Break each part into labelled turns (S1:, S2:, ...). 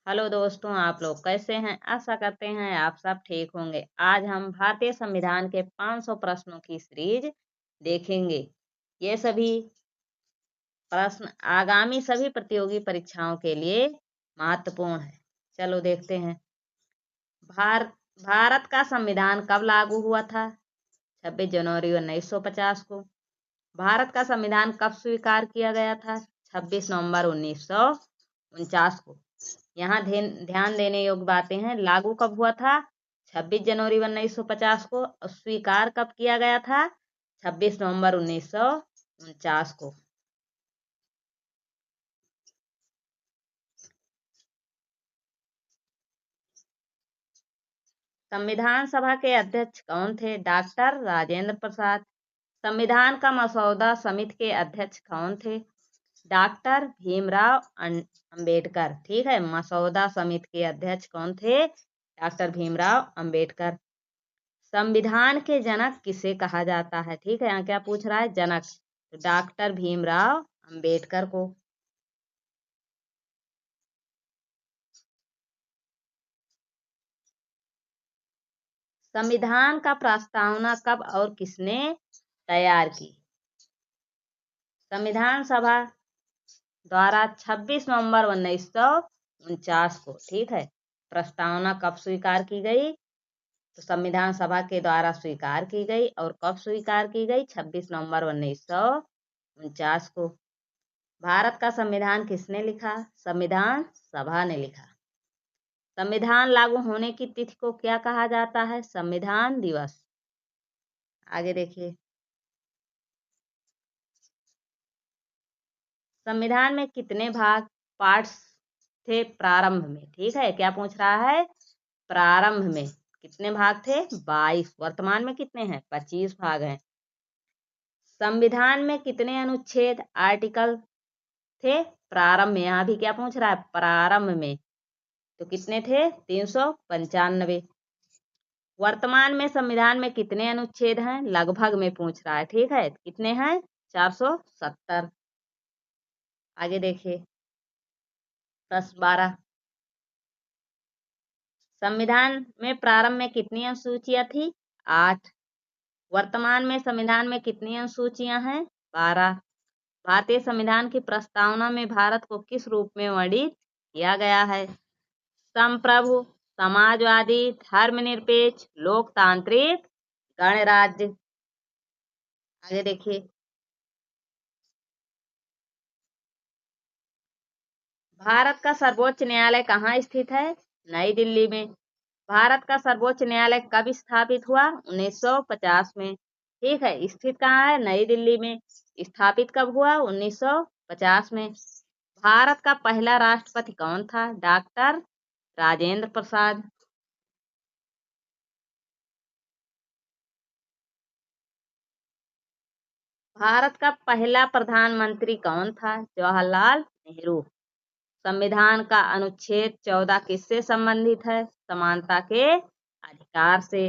S1: Hello दोस्तों, आप लोग कैसे हैं? आशा करते हैं आप सब ठीक होंगे। आज हम भारतीय संविधान के 500 प्रश्नों की सीरीज देखेंगे। ये सभी प्रश्न आगामी सभी प्रतियोगी परीक्षाओं के लिए महत्वपूर्ण है। चलो देखते हैं। भार, भारत का संविधान कब लागू हुआ था? 26 जनवरी 1950 को। भारत का संविधान कब स्वीकार किया गया था? 26 नवंबर 1949 को। यहाँ ध्यान देने योग्य बातें हैं। लागू कब हुआ था? 26 जनवरी 1950 को। स्वीकार कब किया गया था? 26 नवंबर 1949 को। संविधान सभा के अध्यक्ष कौन थे? डॉक्टर राजेंद्र प्रसाद। संविधान का मसौदा समिति के अध्यक्ष कौन थे? डॉक्टर भीमराव अंबेडकर। ठीक है, मसौदा समिति के अध्यक्ष कौन थे? डॉक्टर भीमराव अंबेडकर। संविधान के जनक किसे कहा जाता है? ठीक है, यहाँ क्या पूछ रहा है? जनक। तो डॉक्टर भीमराव अंबेडकर को। संविधान का प्रस्तावना कब और किसने तैयार की? संविधान सभा द्वारा 26 नवंबर 1949 को। ठीक है, प्रस्तावना कब स्वीकार की गई? तो संविधान सभा के द्वारा स्वीकार की गई। और कब स्वीकार की गई? 26 नवंबर 1949 को। भारत का संविधान किसने लिखा? संविधान सभा ने लिखा। संविधान लागू होने की तिथि को क्या कहा जाता है? संविधान दिवस। आगे देखिए। संविधान में कितने पार्ट्स थे प्रारंभ में? ठीक है, क्या पूछ रहा है? प्रारंभ में कितने भाग थे? 22। वर्तमान में कितने हैं? 25 भाग हैं। संविधान में कितने अनुच्छेद आर्टिकल थे प्रारंभ में? यहाँ भी क्या पूछ रहा है? प्रारंभ में। तो कितने थे? 395। वर्तमान में संविधान में कितने अनुच्छेद हैं? लगभग में पूछ रहा है। ठीक है, कितने हैं? 470। आगे देखिए। प्रश्न 12। संविधान में प्रारंभ में कितनी अनुसूचियां थी? 8। वर्तमान में संविधान में कितनी अनुसूचियां हैं? 12। भारतीय संविधान की प्रस्तावना में भारत को किस रूप में वर्णित किया गया है? संप्रभु, समाजवादी, धर्मनिरपेक्ष, लोकतांत्रिक, गणराज्य। आगे देखिए। भारत का सर्वोच्च न्यायालय कहाँ स्थित है? नई दिल्ली में। भारत का सर्वोच्च न्यायालय कब स्थापित हुआ? 1950 में। ठीक है, स्थित कहाँ है? नई दिल्ली में। स्थापित कब हुआ? 1950 में। भारत का पहला राष्ट्रपति कौन था? डॉक्टर राजेंद्र प्रसाद। भारत का पहला प्रधानमंत्री कौन था? जवाहरलाल नेहरू। संविधान का अनुच्छेद 14 किससे संबंधित है? समानता के अधिकार से।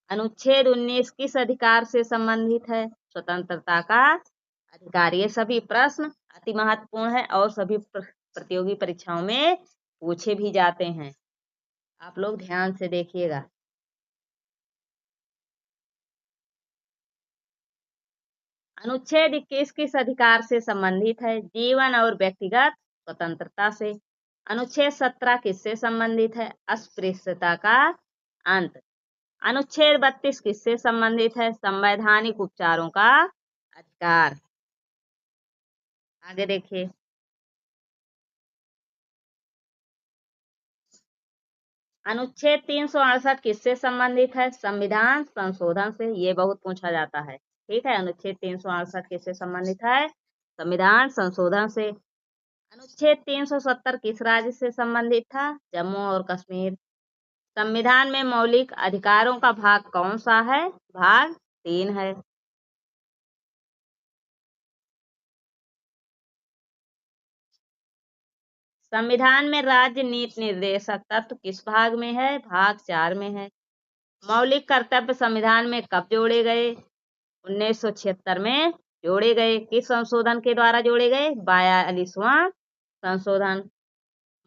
S1: अनुच्छेद 19 किस अधिकार से संबंधित है? स्वतंत्रता का अधिकार। ये सभी प्रश्न अति महत्वपूर्ण है और सभी प्रतियोगी परीक्षाओं में पूछे भी जाते हैं। आप लोग ध्यान से देखिएगा। अनुच्छेद 21 किस अधिकार से संबंधित है? जीवन और व्यक्तिगत स्वतंत्रता से। अनुच्छेद 17 किससे संबंधित है? अस्पृश्यता का अंत। अनुच्छेद 32 किससे संबंधित है? संवैधानिक उपचारों का अधिकार। आगे देखिए। अनुच्छेद 368 किससे संबंधित है? संविधान संशोधन से। ये बहुत पूछा जाता है। ठीक है, अनुच्छेद 368 किससे संबंधित है? संविधान संशोधन से। अनुच्छेद 370 किस राज्य से संबंधित था? जम्मू और कश्मीर। संविधान में मौलिक अधिकारों का भाग कौन सा है? भाग 3 है। संविधान में राज्य नीति निर्देशक तत्व किस भाग में है? भाग 4 में है। मौलिक कर्तव्य संविधान में कब जोड़े गए? 1976 में जोड़े गए। किस संशोधन के द्वारा जोड़े गए? 42वां संशोधन।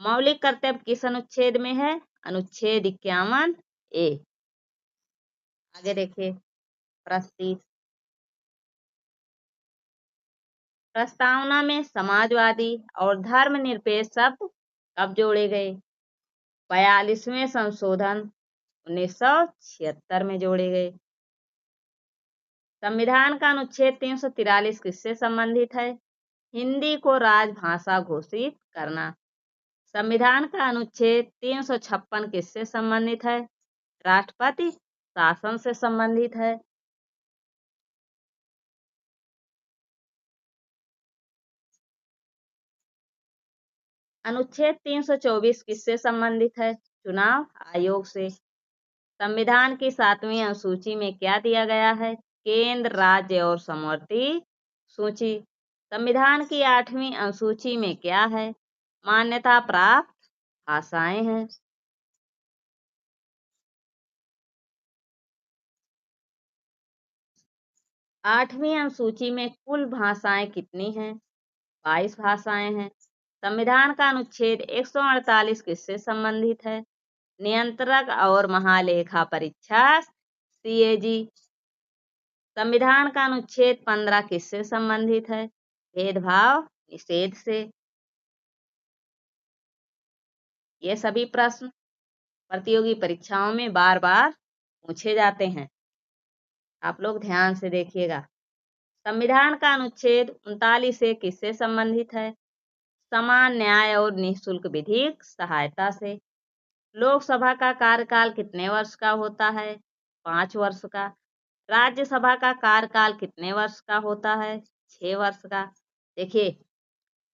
S1: मौलिक कर्तव्य किस अनुच्छेद में है? अनुच्छेद 51A। आगे देखिए प्रश्न प्रस्तावना में समाजवादी और धर्मनिरपेक्ष शब्द कब जोड़े गए? 42वें संशोधन 1976 में जोड़े गए। संविधान का अनुच्छेद 343 किससे संबंधित है? हिंदी को राजभाषा घोषित करना। संविधान का अनुच्छेद 356 किससे संबंधित है? राष्ट्रपति शासन से संबंधित है। अनुच्छेद 324 किससे संबंधित है? चुनाव आयोग से। संविधान की 7वीं अनुसूची में क्या दिया गया है? केंद्र, राज्य और समवर्ती सूची। संविधान की 8वीं अनुसूची में क्या है? मान्यता प्राप्त भाषाएं हैं। आठवीं अनुसूची में कुल भाषाएं कितनी हैं? 22 भाषाएं हैं। संविधान का अनुच्छेद 148 किससे संबंधित है? नियंत्रक और महालेखा परीक्षक CAG। संविधान का अनुच्छेद 15 किससे संबंधित है? भेदभाव निषेध से। ये सभी प्रश्न प्रतियोगी परीक्षाओं में बार बार पूछे जाते हैं, आप लोग ध्यान से देखिएगा। संविधान का अनुच्छेद 39 किससे संबंधित है? समान न्याय और निःशुल्क विधिक सहायता से। लोकसभा का कार्यकाल कितने वर्ष का होता है? 5 वर्ष का। राज्यसभा का कार्यकाल कितने वर्ष का होता है? 6 वर्ष का। देखिए,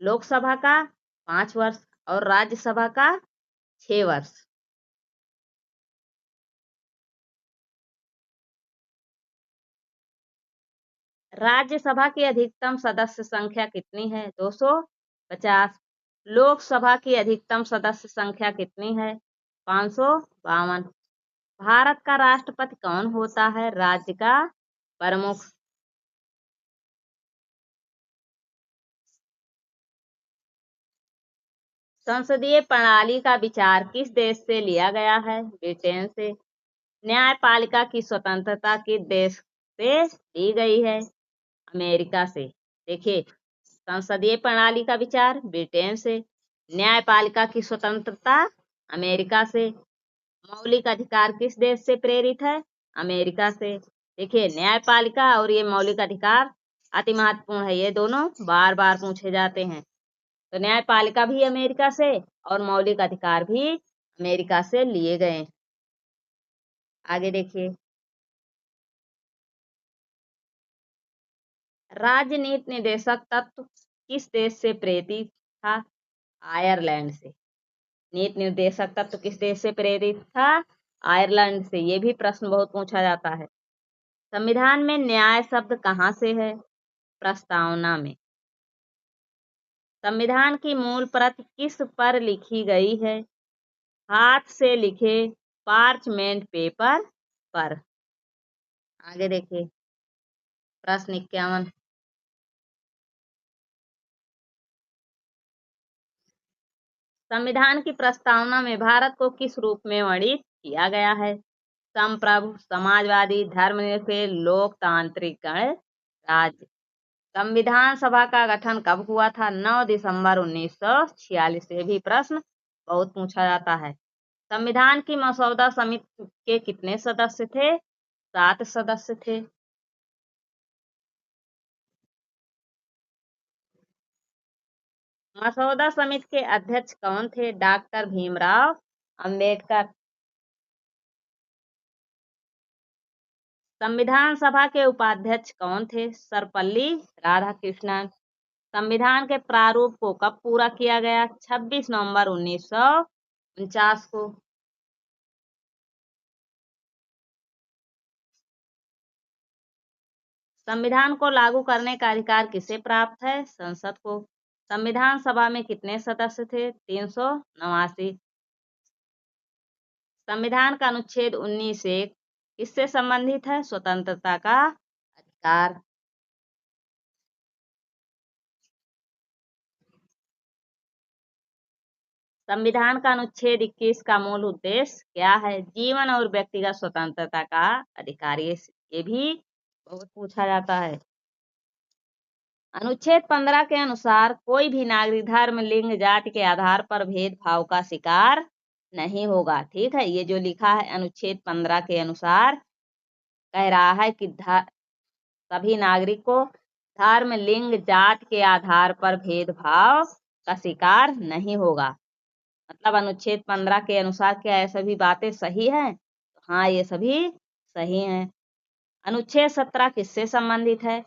S1: लोकसभा का 5 वर्ष और राज्यसभा का 6 वर्ष। राज्यसभा की अधिकतम सदस्य संख्या कितनी है? 250। लोकसभा की अधिकतम सदस्य संख्या कितनी है? 552। भारत का राष्ट्रपति कौन होता है? राज्य का प्रमुख। संसदीय प्रणाली का विचार किस देश से लिया गया है? ब्रिटेन से। न्यायपालिका की स्वतंत्रता किस देश से ली गई है? अमेरिका से। देखिए, संसदीय प्रणाली का विचार ब्रिटेन से, न्यायपालिका की स्वतंत्रता अमेरिका से। मौलिक अधिकार किस देश से प्रेरित है? अमेरिका से। देखिए, न्यायपालिका और ये मौलिक अधिकार अति महत्वपूर्ण है, ये दोनों बार बार पूछे जाते हैं। तो न्यायपालिका भी अमेरिका से और मौलिक अधिकार भी अमेरिका से लिए गए। आगे देखिए, राज्य नीति निर्देशक तत्व किस देश से प्रेरित था? आयरलैंड से। नीति निर्देशक तत्व किस देश से प्रेरित था? आयरलैंड से। ये भी प्रश्न बहुत पूछा जाता है। संविधान में न्याय शब्द कहाँ से है? प्रस्तावना में। संविधान की मूल प्रति किस पर लिखी गई है? हाथ से लिखे पार्चमेंट पेपर पर। आगे देखिए प्रश्न 51। संविधान की प्रस्तावना में भारत को किस रूप में वर्णित किया गया है? संप्रभु, समाजवादी, धर्मनिरपेक्ष, लोकतांत्रिक गणराज्य। संविधान सभा का गठन कब हुआ था? 9 दिसंबर 1946। ये भी प्रश्न बहुत पूछा जाता है। संविधान की मसौदा समिति के कितने सदस्य थे? 7 सदस्य थे। मसौदा समिति के अध्यक्ष कौन थे? डॉक्टर भीमराव अंबेडकर। संविधान सभा के उपाध्यक्ष कौन थे? सर्वपल्ली राधाकृष्णन। संविधान के प्रारूप को कब पूरा किया गया? 26 नवंबर 1949 को। संविधान को लागू करने का अधिकार किसे प्राप्त है? संसद को। संविधान सभा में कितने सदस्य थे? 389। संविधान का अनुच्छेद 19 किससे संबंधित है? स्वतंत्रता का अधिकार। संविधान का अनुच्छेद 21 का मूल उद्देश्य क्या है? जीवन और व्यक्तिगत स्वतंत्रता का अधिकार। ये भी बहुत पूछा जाता है। अनुच्छेद 15 के अनुसार कोई भी नागरिक धर्म, लिंग, जाति के आधार पर भेदभाव का शिकार नहीं होगा। ठीक है, ये जो लिखा है अनुच्छेद 15 के अनुसार कह रहा है कि सभी नागरिक को धर्म, लिंग, जाति के आधार पर भेदभाव का शिकार नहीं होगा। मतलब अनुच्छेद 15 के अनुसार क्या ये सभी बातें सही हैं? हाँ, ये सभी सही हैं। अनुच्छेद 17 किससे संबंधित है?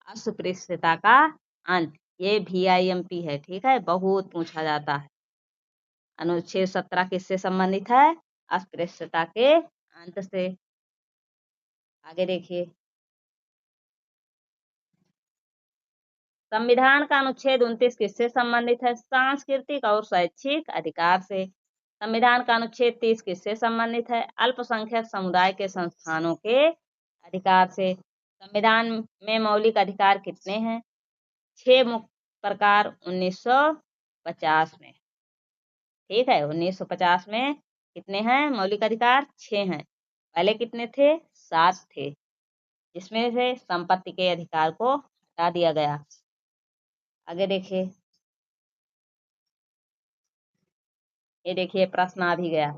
S1: अस्पृश्यता का अंत। ये VIMP है। ठीक है, बहुत पूछा जाता है। अनुच्छेद 17 किससे संबंधित है? अस्पृश्यता के अंत से। आगे देखिए, संविधान का अनुच्छेद 29 किससे संबंधित है? सांस्कृतिक और शैक्षिक अधिकार से। संविधान का अनुच्छेद 30 किससे संबंधित है? अल्पसंख्यक समुदाय के संस्थानों के अधिकार से। संविधान में मौलिक अधिकार कितने हैं? 6 मुख्य प्रकार 1950 में। ठीक है, 1950 में कितने हैं मौलिक अधिकार? 6 हैं। पहले कितने थे? 7 थे, जिसमें से संपत्ति के अधिकार को हटा दिया गया। आगे देखिए, ये देखिए प्रश्न आ भी गया।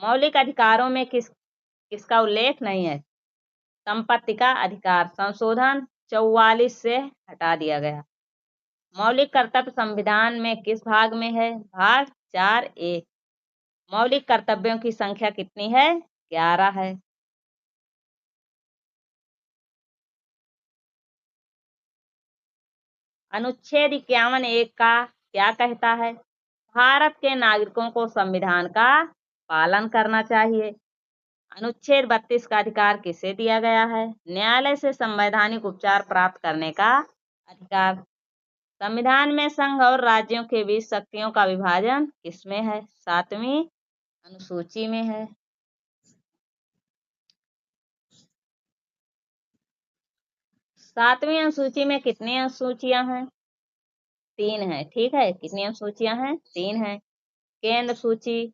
S1: मौलिक अधिकारों में किसका उल्लेख नहीं है? संपत्ति का अधिकार। संशोधन 44 से हटा दिया गया। मौलिक कर्तव्य संविधान में किस भाग में है? भाग 4A। मौलिक कर्तव्यों की संख्या कितनी है? 11 है। अनुच्छेद 51(1) का क्या कहता है? भारत के नागरिकों को संविधान का पालन करना चाहिए। अनुच्छेद 32 का अधिकार किसे दिया गया है? न्यायालय से संवैधानिक उपचार प्राप्त करने का अधिकार। संविधान में संघ और राज्यों के बीच शक्तियों का विभाजन किसमें है? 7वीं अनुसूची में है। सातवीं अनुसूची में कितनी अनुसूचियां हैं? 3 है। ठीक है, कितनी अनुसूचियां हैं? 3 है। केंद्र सूची,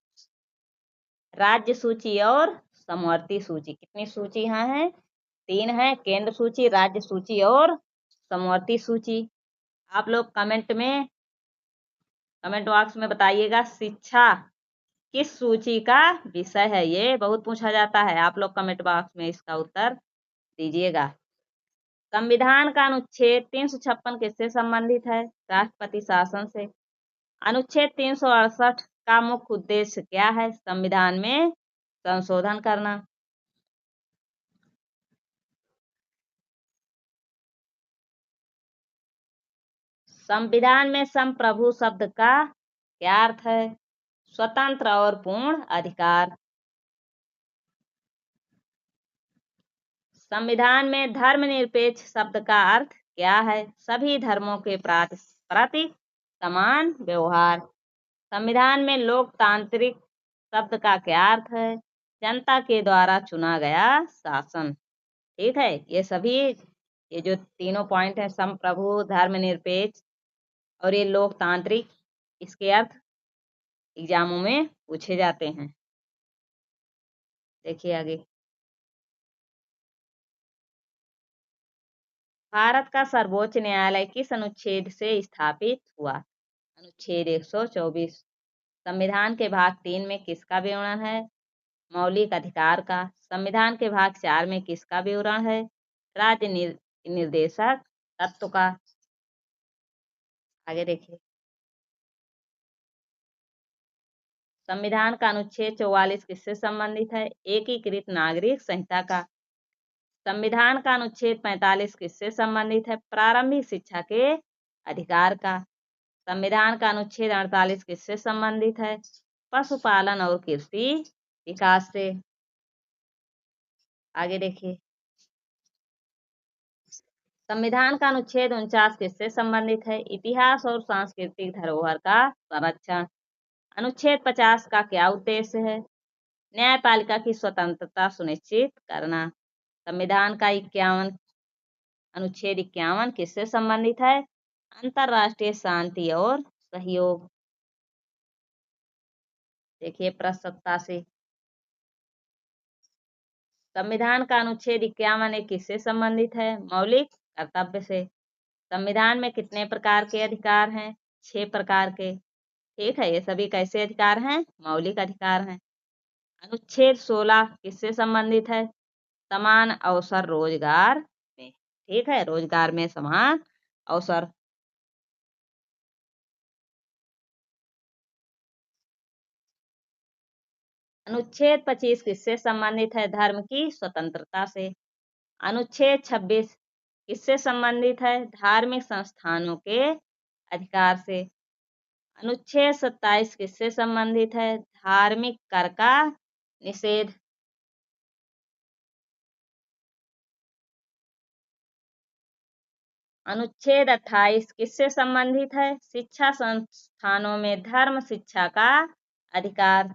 S1: राज्य सूची और समवर्ती सूची। कितनी सूची यहाँ है? 3 है। केंद्र सूची, राज्य सूची और समवर्ती सूची। आप लोग कमेंट बॉक्स में बताइएगा शिक्षा किस सूची का विषय है। ये बहुत पूछा जाता है। आप लोग कमेंट बॉक्स में इसका उत्तर दीजिएगा। संविधान का अनुच्छेद 356 किससे संबंधित है? राष्ट्रपति शासन से। अनुच्छेद 368 का मुख्य उद्देश्य क्या है? संविधान में संशोधन करना। संविधान में संप्रभु शब्द का क्या अर्थ है? स्वतंत्र और पूर्ण अधिकार। संविधान में धर्मनिरपेक्ष शब्द का अर्थ क्या है? सभी धर्मों के प्रति समान व्यवहार। संविधान में लोकतांत्रिक शब्द का क्या अर्थ है? जनता के द्वारा चुना गया शासन। ठीक है, ये जो तीनों पॉइंट है, संप्रभु, धर्मनिरपेक्ष और ये लोकतांत्रिक, इसके अर्थ एग्जामों में पूछे जाते हैं। देखिए आगे, भारत का सर्वोच्च न्यायालय किस अनुच्छेद से स्थापित हुआ? अनुच्छेद 124। संविधान के भाग 3 में किसका विवरण है? मौलिक अधिकार का। संविधान के भाग 4 में किसका विवरण है? राज्य निर्देशक तत्व का। आगे देखिए, संविधान का अनुच्छेद 44 किससे संबंधित है? एकीकृत नागरिक संहिता का। संविधान का अनुच्छेद 45 किससे संबंधित है? प्रारंभिक शिक्षा के अधिकार का। संविधान का अनुच्छेद 48 किससे संबंधित है? पशुपालन और कृषि विकास से। आगे देखिए, संविधान का अनुच्छेद 49 किससे संबंधित है? इतिहास और सांस्कृतिक धरोहर का संरक्षण। अनुच्छेद 50 का क्या उद्देश्य है? न्यायपालिका की स्वतंत्रता सुनिश्चित करना। संविधान का अनुच्छेद 51 किससे संबंधित है? अंतर्राष्ट्रीय शांति और सहयोग। देखिए प्रश्न 87, संविधान का अनुच्छेद 51 किससे संबंधित है? मौलिक कर्तव्य से। संविधान में कितने प्रकार के अधिकार हैं? 6 प्रकार के। ठीक है, ये सभी कैसे अधिकार हैं? मौलिक अधिकार हैं। अनुच्छेद 16 किससे संबंधित है? समान अवसर रोजगार में। ठीक है, रोजगार में समान अवसर। अनुच्छेद 25 किससे संबंधित है? धर्म की स्वतंत्रता से। अनुच्छेद 26 किससे संबंधित है? धार्मिक संस्थानों के अधिकार से। अनुच्छेद 27 किससे संबंधित है? धार्मिक कर का निषेध। अनुच्छेद 28 किससे संबंधित है? शिक्षा संस्थानों में धर्म शिक्षा का अधिकार।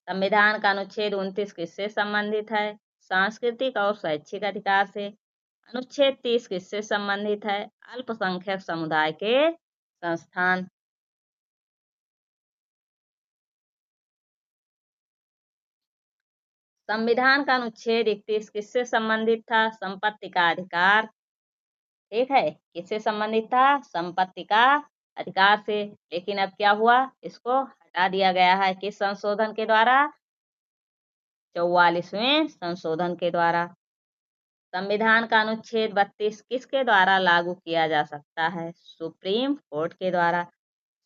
S1: संविधान का अनुच्छेद 29 किससे संबंधित है? सांस्कृतिक और शैक्षिक अधिकार से। अनुच्छेद 30 किससे संबंधित है? अल्पसंख्यक समुदाय के संस्थान। संविधान का अनुच्छेद 31 किससे संबंधित था? संपत्ति का अधिकार। ठीक है, किससे संबंधित था? संपत्ति का अधिकार से। लेकिन अब क्या हुआ? इसको हटा दिया गया है। किस संशोधन के द्वारा? 44वें संशोधन के द्वारा। संविधान का अनुच्छेद 32 किसके द्वारा लागू किया जा सकता है? सुप्रीम कोर्ट के द्वारा।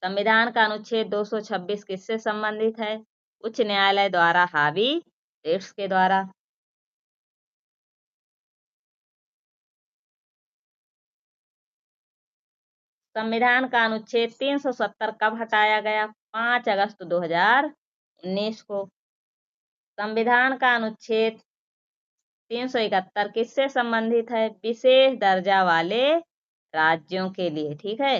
S1: संविधान का अनुच्छेद 226 किससे संबंधित है? उच्च न्यायालय द्वारा हावी रिट्स के द्वारा। संविधान का अनुच्छेद 370 कब हटाया गया? 5 अगस्त 2019 को। संविधान का अनुच्छेद 371 किससे संबंधित है? विशेष दर्जा वाले राज्यों के लिए। ठीक है,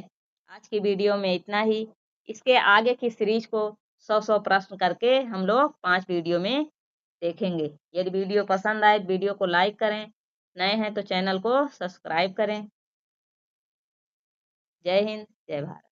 S1: आज की वीडियो में इतना ही। इसके आगे की सीरीज को 100 प्रश्न करके हम लोग 5 वीडियो में देखेंगे। यदि वीडियो पसंद आए वीडियो को लाइक करें, नए हैं तो चैनल को सब्सक्राइब करें। जय हिंद, जय भारत।